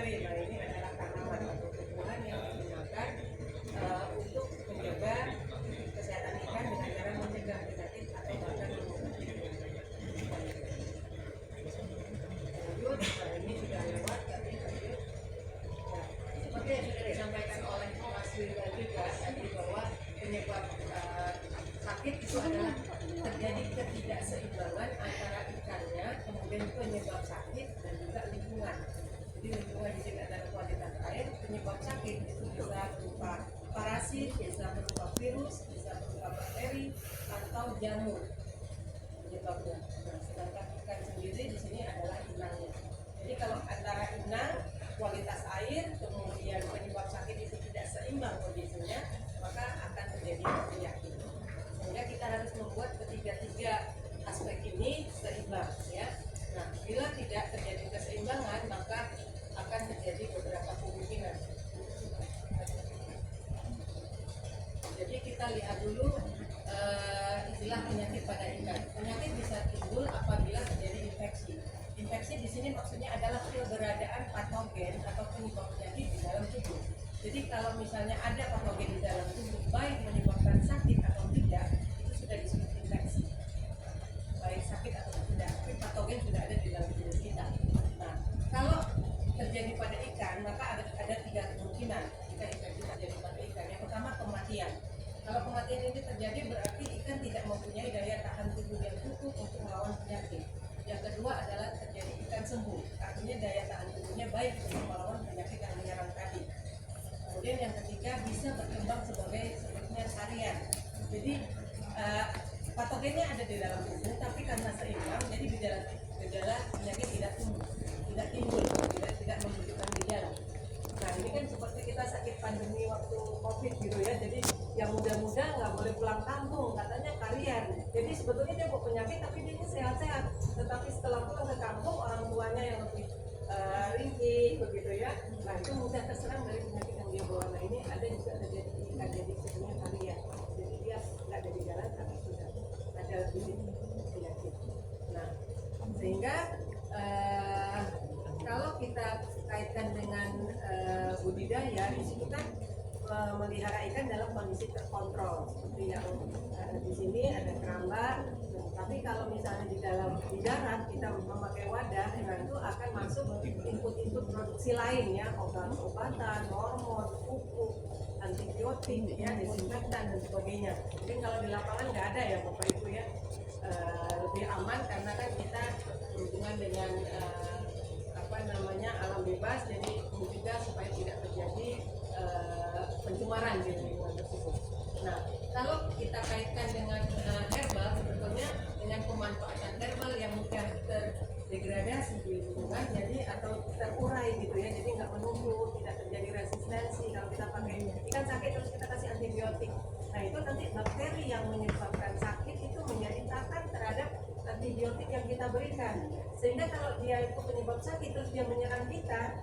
bakteri. Nah, ini adalah tanaman atau tumbuhan yang digunakan untuk menjaga kesehatan ikan dengan cara mencegah penyakit atau bahkan mengobati penyakit. Lanjut, ini sudah lewat tapi lanjut. Nah, seperti yang sudah disampaikan oleh Mas Wildan juga tadi bahwa penyebab sakit itu adalah terjadi ketidakseimbangan antara ikannya, kemudian penyebab sakit dan juga lingkungan. Jadi lingkungan di sini adalah kualitas air. Penyebab sakit itu bisa berupa parasit, bisa berupa virus, bisa berupa bakteri atau jamur penyebabnya. Nah, sedangkan ikan sendiri di sini adalah inangnya. Jadi kalau antara inang, kualitas air, kemudian penyebab sakit itu tidak seimbang kondisinya, maka akan terjadi penyakit. Sehingga kita harus membuat ketiga-tiga aspek ini seimbang, ya. Nah, bila tidak terjadi keseimbangan, maka akan terjadi beberapa kemungkinan. Jadi kita lihat dulu istilah penyakit pada ikan. Penyakit bisa timbul apabila terjadi infeksi. Infeksi di sini maksudnya adalah keberadaan patogen atau penyebab penyakit di dalam tubuh. Jadi kalau misalnya ada patogen di dalam tubuh, baik menyebabkan sakit atau tidak, itu sudah disebut infeksi. Baik sakit atau tidak, tapi patogen sudah ada di dalam tubuh kita. Nah, kalau terjadi pada ikan, maka ada tiga kemungkinan jika infeksi terjadi pada ikan. Yang pertama, kematian. Kalau kematian ini terjadi berarti ikan tidak mempunyai daya tahan tubuh yang cukup untuk melawan penyakit. Yang kedua adalah terjadi ikan sembuh, artinya daya tahan tubuhnya baik untuk melawan penyakit yang menyerang tadi. Kemudian yang ketiga, bisa berkembang sebagai sepertinya harian. Jadi patogennya ada di dalam tubuh, tapi karena seimbang, jadi gejala penyakit tidak timbul, tidak menunjukkan gejala. Nah, ini kan seperti kita sakit pandemi waktu COVID gitu ya. Jadi yang muda-muda nggak boleh pulang kampung, katanya karier. Jadi sebetulnya dia bawa penyakit tapi dia sehat-sehat. Tetapi setelah pulang ke kampung, orang tuanya yang lebih ringkih begitu ya. Nah, itu mudah terserang dari penyakit yang dia bawa. Nah, ini ada juga terjadi sebenarnya karier. Jadi dia nggak ada gejala tapi sudah ada penyakit. Nah, sehingga kalau kita kaitkan dengan budidaya, di sini kan melihara ikan dalam kondisi terkontrol seperti yang di sini ada keramba. Tapi kalau misalnya di darat kita memakai wadah, nah itu akan masuk input produksi lain ya, obat-obatan, hormon, pupuk, antibiotik, ya, desinfektan dan sebagainya. Mungkin kalau di lapangan nggak ada ya Bapak Ibu ya, lebih aman karena kan kita berhubungan dengan alam bebas, jadi mencegah supaya tidak terjadi pencemaran di lingkungan tersebut. Nah, kalau kita kaitkan dengan herbal, sebetulnya dengan pemanfaatan herbal yang mudah terdegradasi di lingkungan, jadi atau terurai gitu ya, jadi nggak menumpuk, tidak terjadi resistensi. Kalau kita pakai ikan sakit terus kita kasih antibiotik, nah itu nanti bakteri yang menyebabkan sakit itu menjadi tahan terhadap antibiotik yang kita berikan, sehingga kalau dia itu penyebab sakit terus dia menyerang kita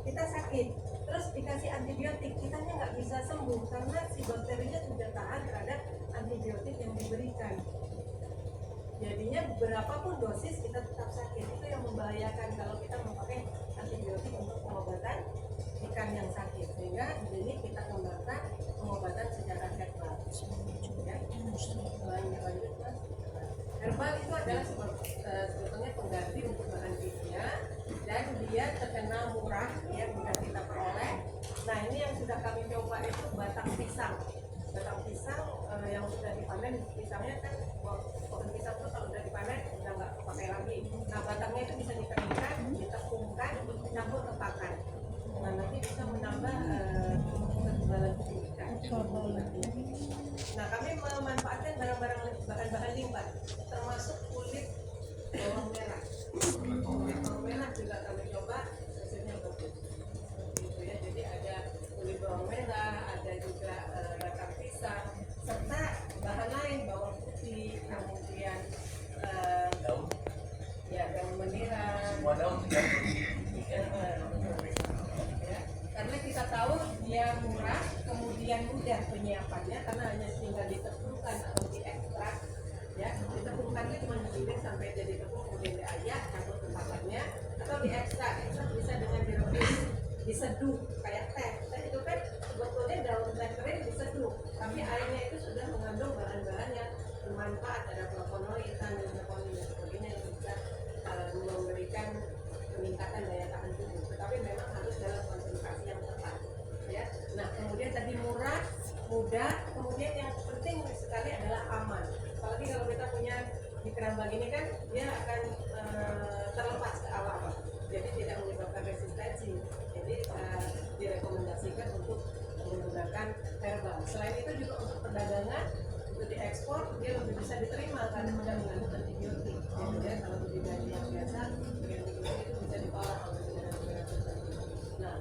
sakit, terus dikasih antibiotik, kitanya nggak bisa sembuh karena si bakterinya sudah tahan terhadap antibiotik yang diberikan. Jadinya berapapun dosis kita tetap sakit. Itu yang membahayakan kalau kita memakai antibiotik untuk pengobatan ikan yang sakit. Sehingga di sini kita kembangkan pengobatan secara herbal. Ya. Lanjut Mas. Herbal itu adalah sebetulnya pengganti untuk bahan kimia dan dia terkenal murah ya, mudah kita peroleh. Nah, ini yang sudah kami coba itu batang pisang. Batang pisang yang sudah dipanen, pisangnya kan pohon pisang itu kalau sudah dipanen udah nggak pakai lagi. Nah, batangnya itu bisa dikeringkan, ditepungkan, dicampur ke pakan. Nah, nanti bisa menambah kekebalan tubuh ikan. Nah, kami memanfaatkan bahan-bahan limbah, termasuk kulit bawang merah. Kulit bawang merah juga kami coba, hasilnya bagus. Gitu ya. Jadi ada kulit bawang merah, ada juga batang pisang, serta bahan lain, bawang putih, kemudian daun meniran. Semua daun karena kita tahu dia murah, kemudian mudah penyiapannya karena hanya tinggal ditepungkan atau diekstrak, ya. Ditepungkan itu cuma digiling sampai jadi tepung, kemudian diayak, campur ke pakannya, atau diekstrak bisa dengan direbus. diseduh kayak teh. Teh itu kan sebetulnya daun teh kering diseduh, tapi airnya itu sudah mengandung bahan-bahan yang bermanfaat, ada flavonoid, tanninoid dan sebagainya yang bisa memberikan peningkatan daya tahan tubuh. Tetapi memang harus dalam konsentrasi yang tepat. Ya. Nah, kemudian tadi murah, mudah, kemudian yang penting sekali adalah aman. Apalagi kalau kita punya di kerambang ini kan dia akan terlepas ke alam, jadi tidak menyebabkan resistensi. Jadi direkomendasikan untuk menggunakan herbal. Selain itu juga untuk perdagangan, untuk diekspor dia lebih bisa diterima karena tidak mengandung antibiotik. Jadi kalau budidaya yang biasa dengan antibiotik itu bisa ditolak oleh negara-negara tertentu. Nah,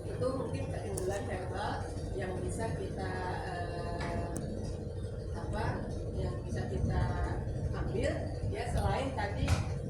itu mungkin keunggulan herbal yang bisa kita yang bisa kita ambil ya, selain tadi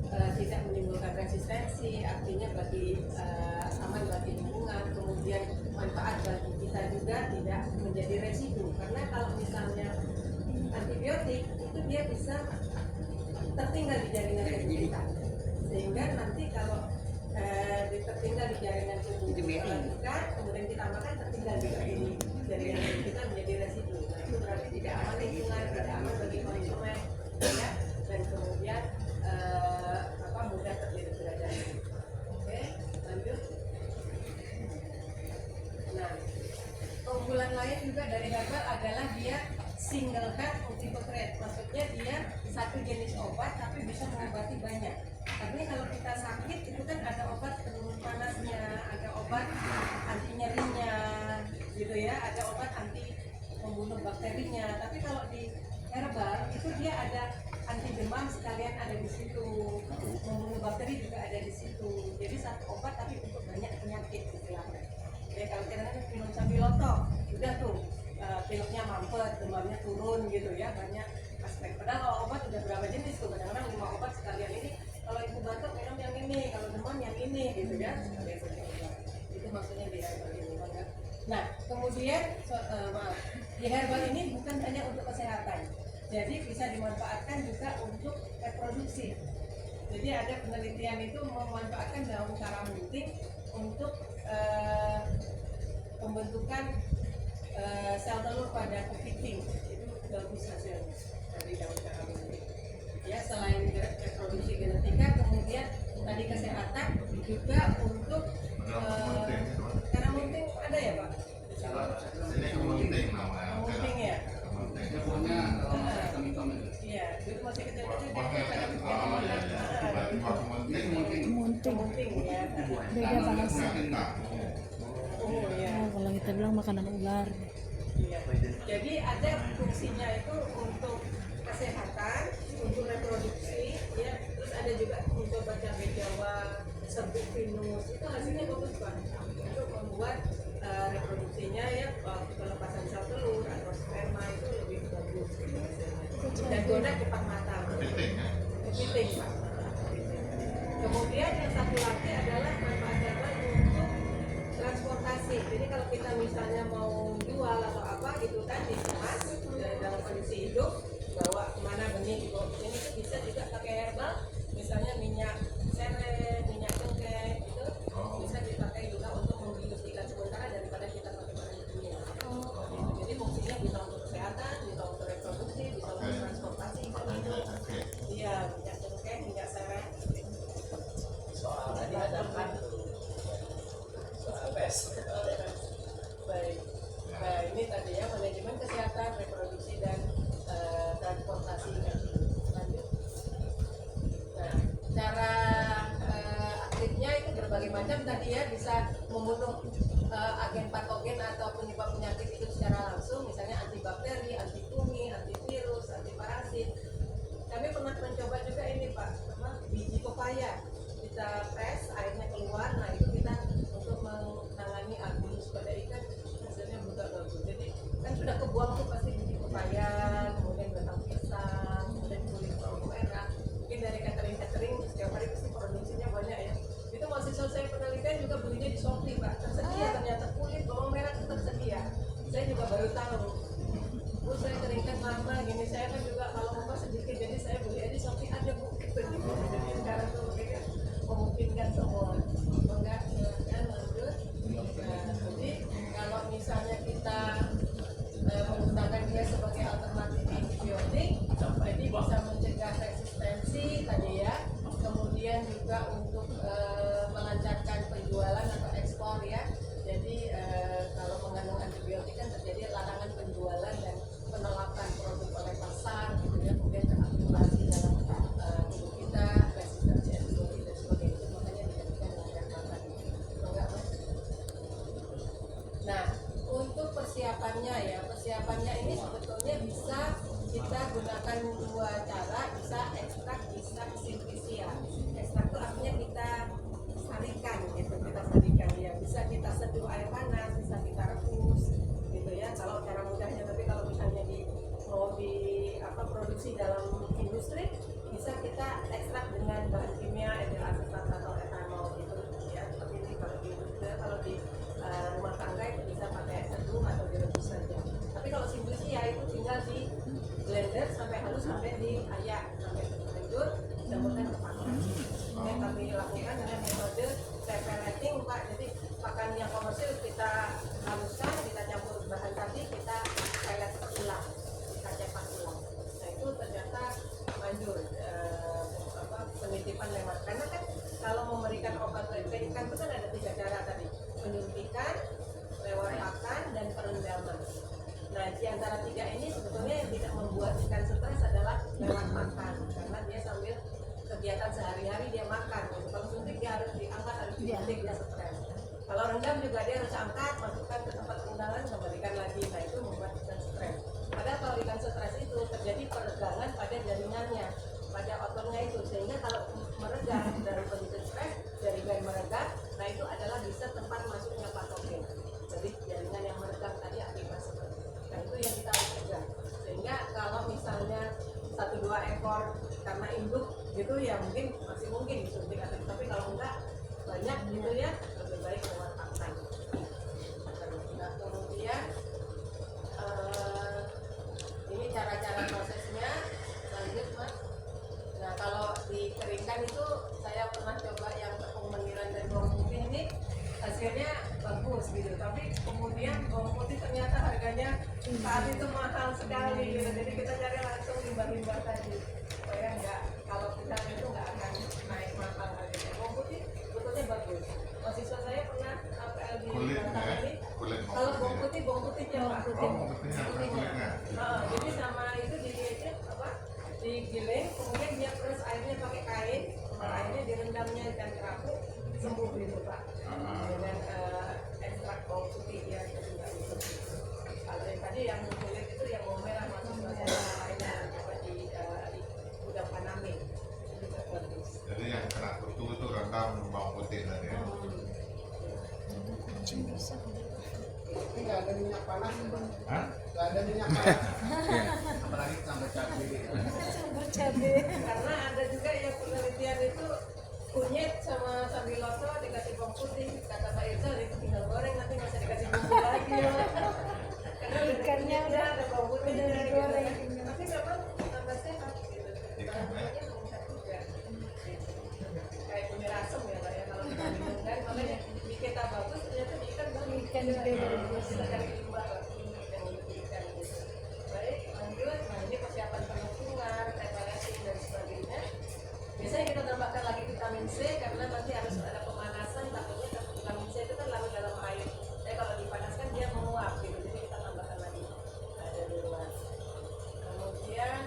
tidak menimbulkan resistensi, artinya bagi aman bagi lingkungan, kemudian manfaat bagi kita juga tidak menjadi residu. Karena kalau misalnya antibiotik itu dia bisa tertinggal di jaringan tubuh kita, sehingga nanti kalau tertinggal di jaringan tubuh kita, kemudian kita makan tertinggal juga di jaringan tubuh kita menjadi residu. Nah, itu berarti tidak aman lingkungan, tidak aman bagi konsumen, ya, dan kemudian mudah terjadi deradasi. Oke, lanjut. Nah, keunggulan lain juga dari herbal adalah dia single head multiple thread. Maksudnya dia satu jenis obat tapi bisa mengobati banyak. Tapi kalau kita sakit itu kan ada obat penurun panasnya, ada obat anti nyerinya, gitu ya, ada obat anti membunuh bakterinya. Tapi kalau di herbal itu dia ada anti demam sekalian ada di situ, membunuh bakteri juga ada di situ. Jadi satu obat tapi untuk banyak penyakit istilahnya. Oke, kalau kita minum sambiloto, udah tuh pileknya mampet, demamnya turun gitu ya, banyak aspek. Padahal kalau obat udah berapa jenis tuh, kadang-kadang 5 obat sekalian ini. Kalau ibu batuk minum yang ini, kalau demam yang ini gitu ya. Itu maksudnya di herbal ini. Nah, kemudian di herbal ini bukan hanya untuk kesehatan, jadi bisa dimanfaatkan juga untuk reproduksi. Jadi ada penelitian itu memanfaatkan daun kara munting untuk pembentukan sel telur pada kepiting. Itu bagus hasilnya dari daun kara munting. Ya, selain reproduksi genetika, kemudian tadi kesehatan juga untuk kara munting ada ya Pak? Ini kemunting namanya. Kemunting ya. Kemunting. Punya Iya, itu masih kecil-kecil. Kemunting ya. Beda bahasa. Oh ya. Kalau kita bilang makanan ular. Iya. Jadi ada fungsinya itu untuk kesehatan, untuk reproduksi, ya. Terus ada juga untuk cabai Jawa, serbuk pinus, itu hasilnya bagus Pak. Untuk membuat reproduksinya ya, pelepasan sel telur atau sperma itu lebih bagus gitu hasilnya. Dan donat cepat matang. Kepiting Pak. Kemudian yang satu lagi adalah manfaatnya untuk transportasi. Jadi kalau kita misalnya mau jual atau apa gitu kan, dikemas dalam kondisi hidup, bawa kemana benih dibawa ini itu bisa juga pakai herbal, misalnya minyak sereh, minyak cengkeh itu bisa dipakai juga untuk membius ikan sementara daripada kita pakai bahan kimia. Jadi fungsinya bisa untuk kesehatan, bisa untuk reproduksi, bisa untuk transportasi ikan hidup. Iya, minyak cengkeh, minyak sereh. Soal tadi ada kan soal tes. Baik. Nah, ini tadi ya, manajemen kesehatan, reproduksi dan transportasi ikan hidup. Lanjut. Nah, cara aktifnya itu berbagai macam tadi ya, bisa membunuh agen patogen atau penyebab penyakit itu secara langsung, misalnya antibakteri, antifungsi, antivirus, antiparasit. Kami pernah mencoba juga ini Pak, biji pepaya. Kita press, airnya keluar, nah itu kita untuk menangani abus pada ikan, hasilnya juga bagus. Jadi kan sudah kebuang tuh pasti biji pepaya, kemudian batang pisang, kemudian kulit bawang merah. Mungkin dari catering setiap hari pasti produksinya banyak ya. Itu masih selesai penelitian juga belinya di Shopee Pak, tersedia ternyata kulit bawang merah itu tersedia. Saya juga baru tahu. Bu, saya keringkan lama gini, saya kan juga kalau mau sedikit, jadi saya beli aja Shopee ada Bu. Jadi sekarang tuh mereka memungkinkan semua. Enggak, silakan lanjut. juga untuk melancarkan penjualan atau ekspor ya. Jadi kalau mengandung antibiotik kan terjadi larangan penjualan dan penolakan produk oleh pasar gitu ya, kemudian terakumulasi dalam tubuh kita, resistensi antibiotik dan sebagainya. Itu makanya dijadikan dengan herbal tadi. Enggak, Mas? Nah, untuk persiapannya ya, persiapannya ini sebetulnya bisa kita gunakan dua cara, bisa ekstrak, bisa simplisia. Ekstrak itu artinya kita sarikan gitu, kita sarikan ya, bisa kita seduh air panas, bisa kita rebus gitu ya, kalau cara mudahnya. Tapi kalau misalnya mau di produksi dalam industri, bisa kita ekstrak dengan bahan kimia, etil asetat atau etanol gitu ya, seperti ini kalau di industri. Kalau di rumah tangga itu bisa pakai seduh atau direbus saja. Tapi kalau simplisia itu tinggal di blender sampai halus, sampai diayak sampai terlanjur, campurkan ke pakan. Yang kami lakukan dengan metode separating, Pak. Jadi pakan yang komersil kita haluskan, kita campur bahan tadi, kita pelet ulang, kita cetak ulang. Nah itu ternyata manjur penitipan lewat, karena kan kalau memberikan obat ke ikan itu kan ada 3 cara tadi, penyuntikan, lewat pakan, dan perendaman. Nah di antara 3 ini sebetulnya yang tidak membuat ikan stres adalah lewat makan, karena dia sambil kegiatan sehari-hari dia makan gitu. Kalau suntik dia harus diangkat, harus disuntik, dia stres. Kalau rendam juga dia harus angkat, masukkan ke tempat rendaman, kembalikan lagi. Nah itu membuat ikan stres. Padahal kalau ikan stres itu terjadi peregangan pada jaringannya, pada otornya itu, sehingga kalau meregang dalam kondisi stres, jaringan meregang, nah itu adalah bisa tempat masuknya patogen. Jadi jaringan yang meregang tadi akibat stres. Nah itu yang kita harus cegah. Sehingga kalau misalnya 1-2 ekor karena induk gitu ya mungkin masih mungkin disuntik, tapi kalau enggak banyak gitu ya, lebih baik lewat pakan. Nah kemudian ini cara-cara prosesnya. Lanjut, Mas. Nah kalau dikeringkan itu saya pernah coba yang tepung meniran dan bawang putih, ini hasilnya bagus gitu, tapi kemudian bawang putih ternyata harganya saat itu mahal sekali gitu. Jadi kita cari langsung limbah-limbah tadi supaya enggak, kalau kita itu enggak akan naik mahal harganya. Bawang putih sebetulnya bagus. Mahasiswa saya pernah APL di Banten ini, kalau bawang putihnya Pak, putihnya. Jadi sama itu digiling, kemudian dia press airnya pakai kain, airnya direndamnya ikan kerapu, sembuh gitu Pak. Dengan ekstrak bawang putih dia juga itu. Kalau yang tadi yang kulit itu yang bawang merah, mahasiswa saya lainnya coba di gudang Paname juga bagus. Jadi yang kena kutu itu rendam bawang putih tadi ya. Ini nggak ada minyak panas, Hah? nggak ada minyak panas. Apalagi tambah cabai. Karena ada juga yang penelitian itu kunyit sama sambiloto dikasih bawang putih, kata Pak Irzal itu tinggal goreng, nanti nggak usah dikasih bumbu lagi ya. Karena Ikannya udah ada bawang putihnya digoreng. gitu. Tapi memang tambah sehat gitu. Rasanya meningkat juga. Kayak punya asam ya Pak ya, kalau kita minum kan, makanya di kita bagus ternyata di ikan bagus. Ikan juga bagus. Kita cari limbah lagi yang untuk ikan gitu. Baik, lanjut. Nah ini persiapan pengukungan, preparasi dan sebagainya. Biasanya kita tambahkan lagi vitamin C karena nanti harus ada pemanasan, takutnya vitamin C itu kan larut dalam air. Jadi kalau dipanaskan dia menguap gitu, jadi kita tambahkan lagi dari luar. Kemudian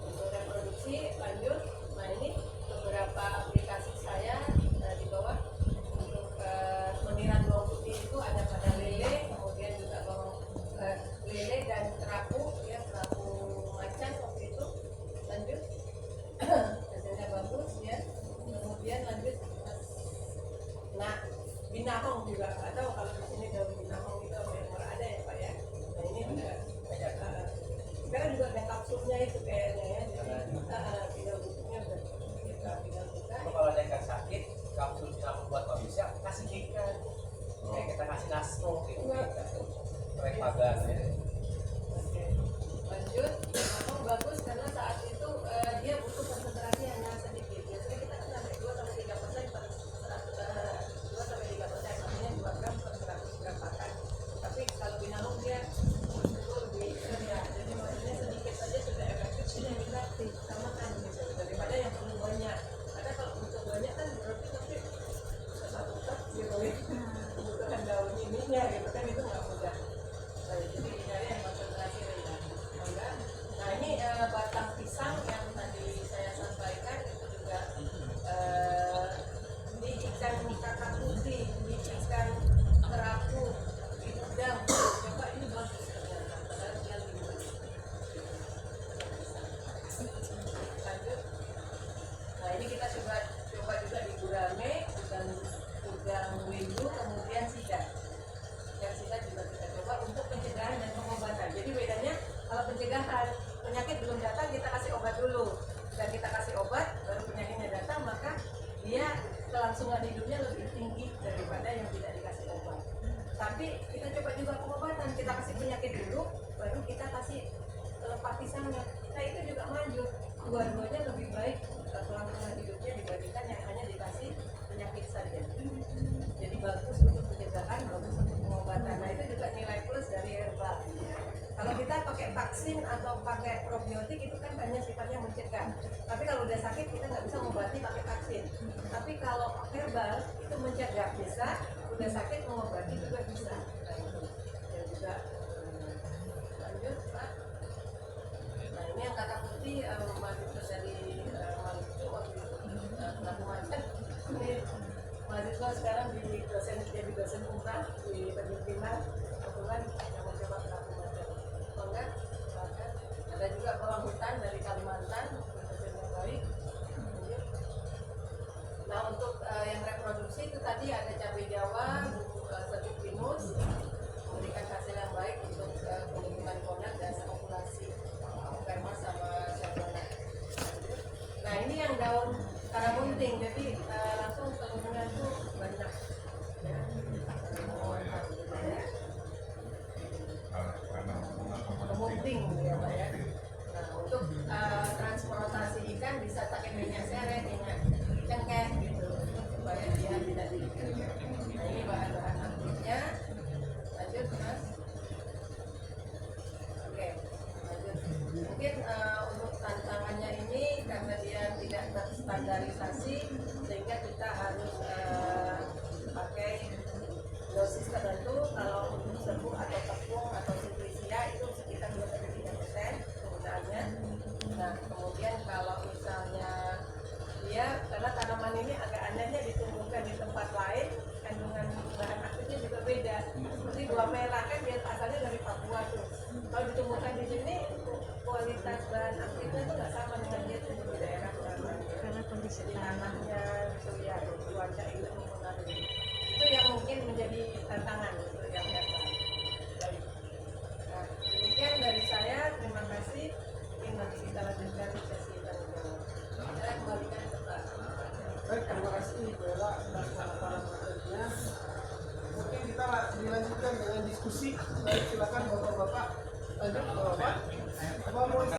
untuk reproduksi lanjut. Nah ini beberapa aplikasi saya di bawah untuk meniran bawang putih itu ada pada lele, kemudian juga bawang lele dan kerapu ya, kerapu macan waktu itu. Lanjut. Hasilnya bagus. baik kelangsungan hidupnya dibandingkan yang hanya dikasih penyakit saja. Jadi bagus untuk pencegahan, bagus untuk pengobatan. Nah itu juga nilai plus dari herbal. Kalau kita pakai vaksin atau pakai probiotik itu kan hanya sifatnya mencegah. Tapi kalau udah sakit kita nggak bisa mengobati pakai vaksin. Tapi kalau herbal itu mencegah bisa, udah sakit mengobati juga bisa. Nah itu ya juga. Lanjut Pak. Nah ini yang kata putih mahasiswa dari Maluku waktu itu pelaku macet. Ini mahasiswa sekarang jadi dosen umrah di Tanjung Pinang. Kebetulan yang mencoba pelaku macet. Enggak, ada juga bawang hutan dari Kalimantan, dosen yang baik. Nah untuk yang reproduksi itu tadi ada cabai Jawa, sabit pinus, memberikan hasil yang baik untuk pembentukan konak dan populasi sperma sama syabana. Nah ini yang daun karamunting, jadi langsung telurnya itu banyak. Ya. Kemunting ya Pak ya. Nah untuk transportasi ikan bisa pakai minyak seret, minyak cengkeh gitu supaya dia tidak diikat. Nah ini bahan-bahan aktifnya. Lanjut Mas. Oke, lanjut. Mungkin untuk tantangannya ini karena dia tidak terstandarisasi sehingga kita harus pakai dosis tertentu. Kalau untuk serbuk atau tepung atau simplisia itu sekitar 2-3% penggunaannya. Nah kemudian kalau misalnya dia karena tanaman ini agak anehnya ditumbuhkan di tempat lain, kandungan bahan aktifnya juga beda. Seperti buah merah kan dia asalnya dari Papua tuh. Kalau ditumbuhkan di sini kualitas bahan aktifnya tuh nggak sama dengan dia tumbuh di daerah mana. Karena kondisi Jadi tanah. tanahnya gitu ya, cuaca itu mempengaruhi. Itu yang mungkin menjadi tantangan untuk yang herbal. Baik. Nah, demikian dari saya. Terima kasih. Mungkin nanti kita lanjutkan di sesi tanya jawab. Saya kembalikan ke Pak. Baik, terima kasih Bella atas pemaparan materinya. Mungkin kita dilanjutkan dengan diskusi. Baik, silakan bapak-bapak. Lanjut bapak. Apa mau